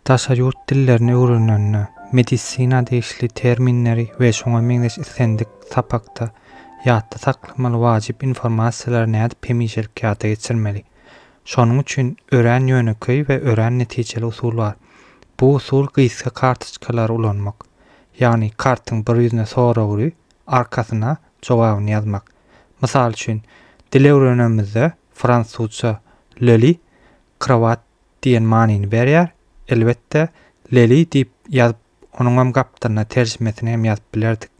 Daşa ýurt dillerini öwrenende, medisina deýişli terminleri we şoňa meňzeş isendik sapakda ýatda saklamaly wajyp informasiýalar nädip hemişelik ýada geçirmeli. Şonuň üçin ören ýöneköý we ören netijeli usul bar. Bu usul gysga kartoçkalar ulanmak. Ýagny kartyň bir ýüzüne soragy, arkasyna jogabyny ýazmak. Mysal üçin dil öwrenemizde fransuzca "leli" kravat diýen manyny berýär. Elbette "leli" diýip ýazyp onuň hem gapdaryna terjimesini hem ýazyp bilerdik.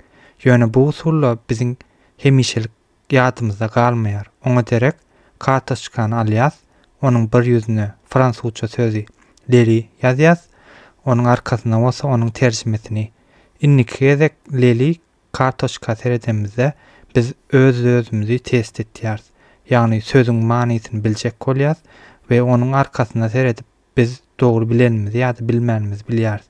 Ýöne bu usulla biziň hemişelik ýadymyzda galmaýar. Oňa derek kartoçkany alýas, onuň bir ýüzüne fransuzca sözi "leli" ýazýas, onuň arkasyna bolsa onuň terjimesini. Innikizek "leli" kartoçka seredemizde biz özümüzi test etýäris. Ýagny sözüň manysyny biljek bolýas we onuň arkasyna seredip biz dogry bilenimizi ýa-da bilmänimizi bilýäris.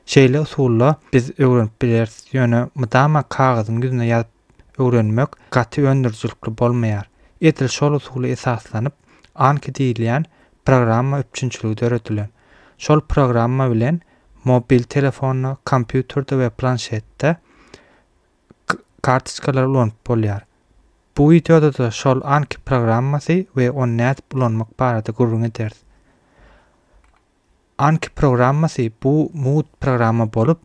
Şeýle usulla biz öwrenip bileris. Ýöne mydama kagazyň ýüzüne ýazyp öwrenmek gaty öndürjülikli bolmaýar. Edil şol usuly esaslanyp Anki diýilýän programma üçinçiligi öğretilen. Şol programma bilen mobil telefonu, kompýuterde we planşetde kartoçkalar ulanyp bolýar. Bu videoda da şol Anki programmasy we onu nädip ulanmak barada gurrun ederiz. Anki programmasy bu mood programma bolup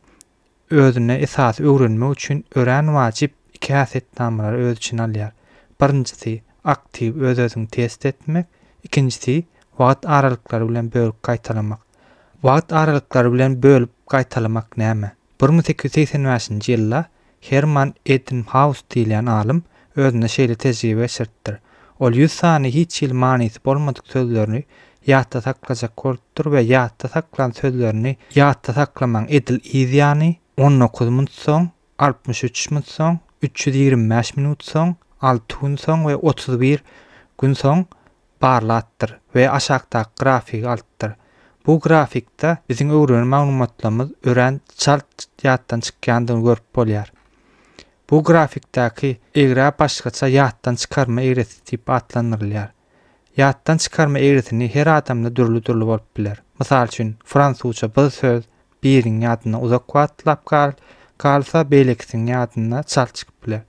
özüne esas öwrenmek üçin ören wajyp iki hassetnamalary öz içine alýar. Birincisi aktiv öz-özüni test etmek, ikincisi wagt aralyklary bilen bölüp gaýtalamak. Wagt aralyklary bilen bölüp gaýtalamak näme? 1885-nji ýylda Hermann Ebbinghaus diýilen alym özüne şeýle tejribe geçirtdir. Ol 100 sany hiç ýyl manysy bolmadyk sözlerini ýatda saklajak bolupdyr we ýatda saklan sözlerini ýatda saklamaň edil ýany 19 minut soň, 63 minut soň, 325 minut soň, 6 gün soň we 31 gün soň barlatdyr we aşagdaky grafik altdyr. Bu grafikde biziň öwren maglumatlarymyz ören çalt ýatdan çykýandygyny görüp bolýar. Bu grafikdäki egra başgaça ýatdan çykarma egresi diýip atlanyrylýar. Ýatdan çykarma egresini her adamda dürli bolup biler. Mysal üçin fransuzca bir söz biriň ýadyna uzak wagtlap kalsa beýlekisiň ýadyna çalt çykyp biler.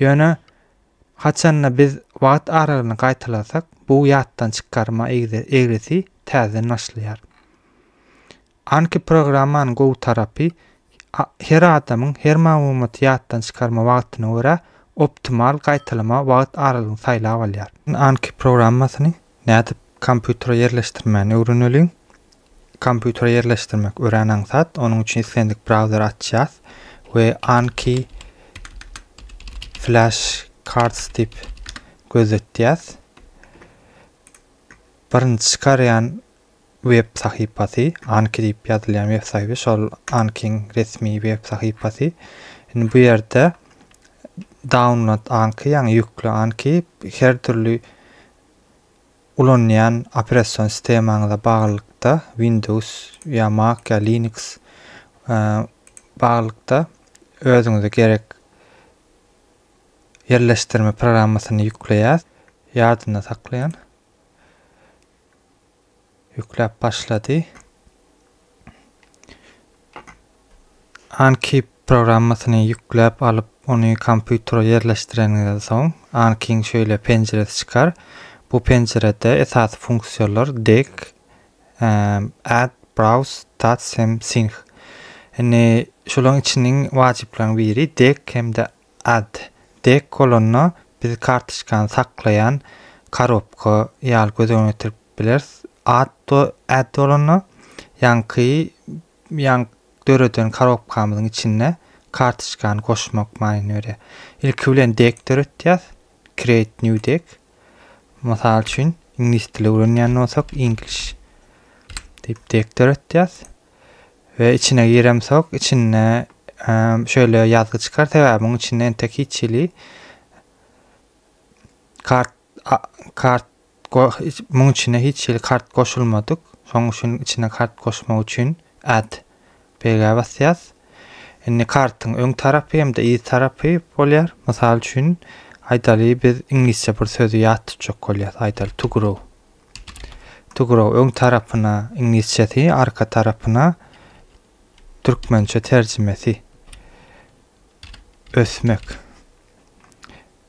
Ýöne haçanna biz wagt aralygyny gaýtalasak, bu ýatdan çykarma egresi täze naşlýar. Anki programmanyň gowy tarapy her adamyň her maglumaty ýatdan çykarma wagtyna görä optimal gaýtalama wagt aralygyny saýlap alýar. Anki programmasyny nädip kompýutere ýerleşdirmäni öwreneliň. Kompýutere ýerleşdirmek öwränen zat, onuň üçin islendik browser açýas we Anki flash cards diýip gözetýäs. Birinji çykarýan web sahypasy Anki diýip ýazylýan web sahypy şol Ankiň resmi web sahypasy. Bu ýerde download Anki, ýani ýükle Anki her türlü ulanýan operasiýon sistemaňyza baglykda Windows ýa Mac ýa Linux baglykda özüňize gerek ýerleşdirme programmasyny ýükleýär, ýadyna saklaýan. Ýükläp başlady. Anki programmasyny ýükläp alyp onu kompýutere ýerleşdirenden soň Ankiň şöyle penjeresi çykar. Bu penjerede esas funksiýonlar dek, add, browse, touch hem sync. Yani şolaryň içiniň wajyplaryň biri dek hem de add. Dek kolonna biz kartoçkany saklayan karopka ýaly gözüňe getirip bileriz. Add olana ýanky döreden karopkamyzyň içine kartoçkany goşmak manyny öre. Ilki bilen dek döretýäs, create new deck. Mysal üçin ingliz dili öwrenýän bolsak English diýip dek döretýäs we içine giremsok içine şöyle ýazgy çykar, täwämiň içinden tek hiç ýyly muň içine hiç ýyly kart goşulmadyk. Şoň üçin içine kart goşmak üçin add bega basýas. Indi kartyň öň tarapy hem de iň tarapy bolýar. Mysal üçin aýdaly biz inglizçe bir sözü ýatdyjak bolýar. Aýdaly to grow. Tugro öň tarapyna ingilisçesi, arka tarapyna türkmençe terjimesi. Ösmek.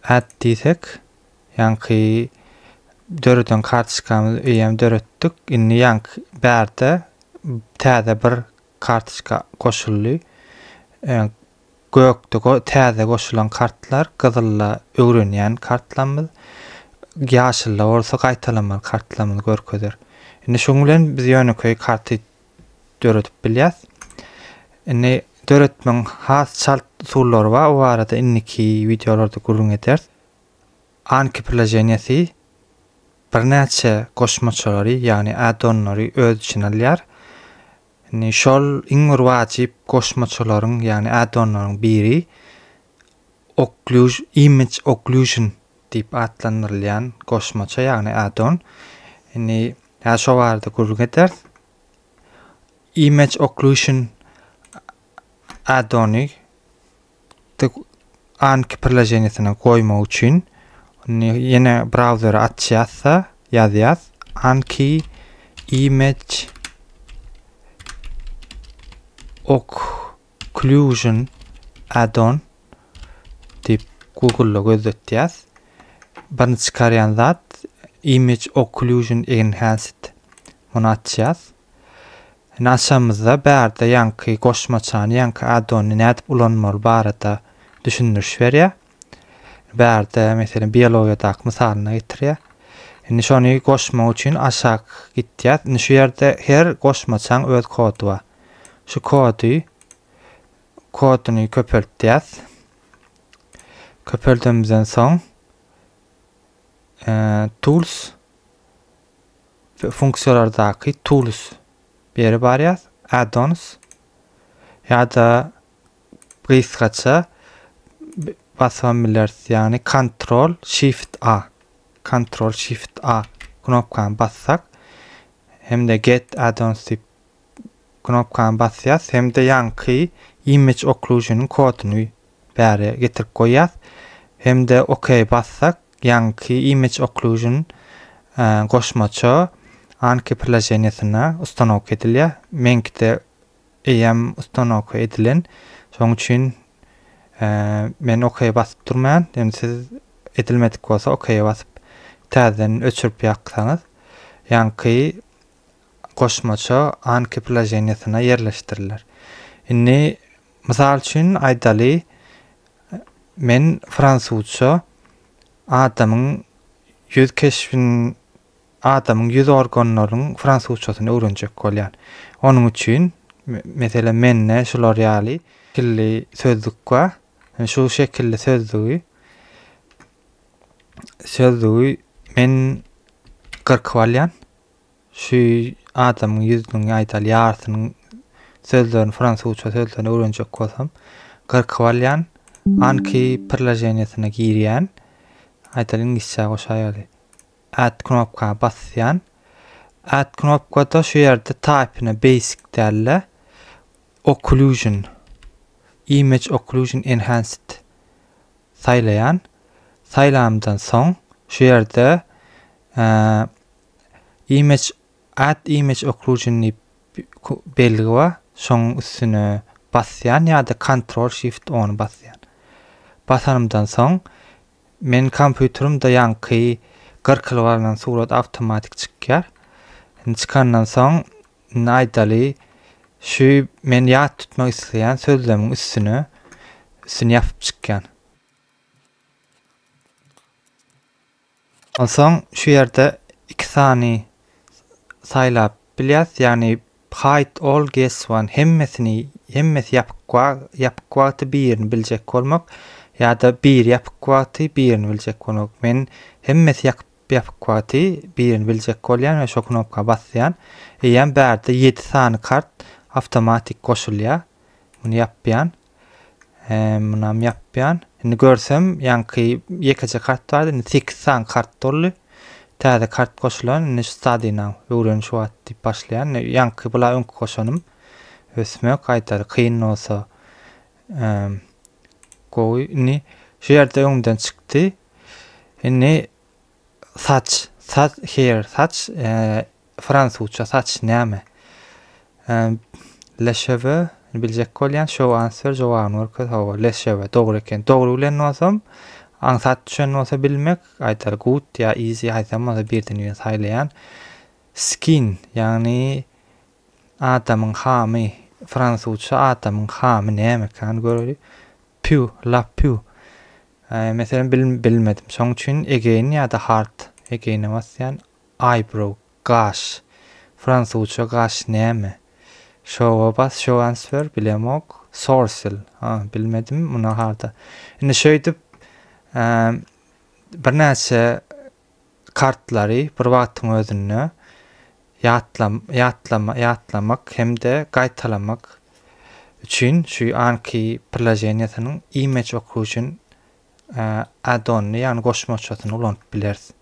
At diýsek, ýanky döreden kartuşkamyzy eýem döretdik. Inni ýanky bärde täze bir kartuşka goşuldy. Gökde täze goşulan kartlar gyzylla öwrenýän kartlarymyz, ýaşylla bolsa gaýtalanmaly kartlarymyz görkezler. Indi şoň bilen biz ýöneköy karty döretip bilýäs. Indi döretmeň has şart usullary bar. O arada inniki videolarda görüň eder. Anki prilojeniyesi birnäçe goşmaçalary, ýani addonlary öz içine alýar. Indi şol iň wajyp goşmaçalaryň, ýani addonlaryň biri image occlusion diýip adlandyrylýan goşmaça, ýani addon. Indi şo barada görüň eder. Image occlusion addony anki prilojeniyesine goýmak üçin ýene browser açýarsa ýazýas anki image occlusion addon diýip Google'da gözletýäs. Birinji çykarýan zat image occlusion enhanced. Muny açýas. Naşamyzda bärde ýanky goşmaçany, ýanky addony nädip ulanmaly barada düşündürüş berýär. Bärde meselem biologiýadaky mysalyna getirýär. Indi şonu goşmak üçin aşağı gitýär. Indi şu ýerde her goşmaçaň öz kody bar. Şu koduny köpeltýär. Köpeltdimizden soň tools funksiýonlardaky tools beri barýar, addons ýa-da gysgaça basan bilersiz, ýani Ctrl Shift A knopkany bassak hemde get addons diýip knopkany basýas, hemde ýanky image occlusion'un koduny bäri getirip goýýas. Hemde OK bassak ýanky image occlusion goşmaça anki prilojeniyesine ustanok edilýär. Menkide eýem ustanok edilen. Şoň üçin men OK basyp durmaýan. Ýani siz edilmedik bolsa OK basyp täzeden öçürip ýaksaňyz ýanky goşmaça anki prilojeniyesine ýerleşdiriler. Indi mysal üçin aýdaly men fransuzça adamyň ýüz keşfin adamyň ýüz organlarynyň fransuzçasyny öwrenjek bolýan. Onuň üçin meselem menne şular ýaly şekilli sözlük bar. Şu şekilli sözlüği men gyrkyp alýan. Şu adamyň ýüzüniň aýdaly ýartynyň sözlerini fransuzça sözlerini öwrenjek bolsam gyrkyp alýan. Anki prilojeniyesine girýän. Aýdaly ingilisçe goşaýaly. Add knopka basýan. Add knopkada şu ýerde type'ine basic dälle. Occlusion. Image occlusion enhanced. Saýlaýan. Saýlamdan soň şu ýerde add image occlusion belgi bar. Şoň üstüne basýan ýa-da Ctrl Shift O basýan. Basanymdan soň men kompýuterymda ýanky gyrkylyp alynan surat awtomatik çykýar. Çykandan soň aýdaly şu men ýat tutmak isleýän sözlemiň üstüne ýapyp çykýan. Onsoň şu ýerde 2 sany saýlap bilýäs, ýani height all guess one hemmesi ýapyk wagty birini biljek bolmak ýa-da bir ýapyk wagty birini biljek bolmak. Men hemmesi ýapyk wagty birini biljek bolýan we şo knopka basýan. Eýem bärde 7 sany kart awtomatik goşulýar. Muny ýapýan. Munam ýapýan. Indi görsem ýanky ýekece kart bardy. Indi 8 sany kart doldy. Täze kart goşulan, indi study now öwreniş wagt diýip başlaýan. Ýanky bula öňkü goşanym ösmek aýdary kyn bolsa indi şu ýerde öňden çykdy. Indi saç Fransuzça saç näme? Le cheveux biljek bolýan şo answer jogabyny berýär. Hawa le cheveux dogry eken. Dogry bilen bolsam aňsat düşen bolsa bilmek aýtar good ya easy aýsam bolsa birden ýene saýlaýan. Skin ýagny adamyň hamy Fransuzça adamyň hamy näme kan görýär. Peau la peau. Mesela bilmedim. Şoň üçin again ýa-da hard again'e basýan eyebrow gaş. Fransuzça gaş näme? Şowa bas, şo answer bilemok. Sourcil. Bilmedim muna harda. Indi şöýdip bir näçe kartlary bir wagtyň özünde ýatlamak hemde gaýtalamak üçin şu anki priложениýanyň image occlusion add-on'y ýani goşmaçyny ulanyp bilersiň.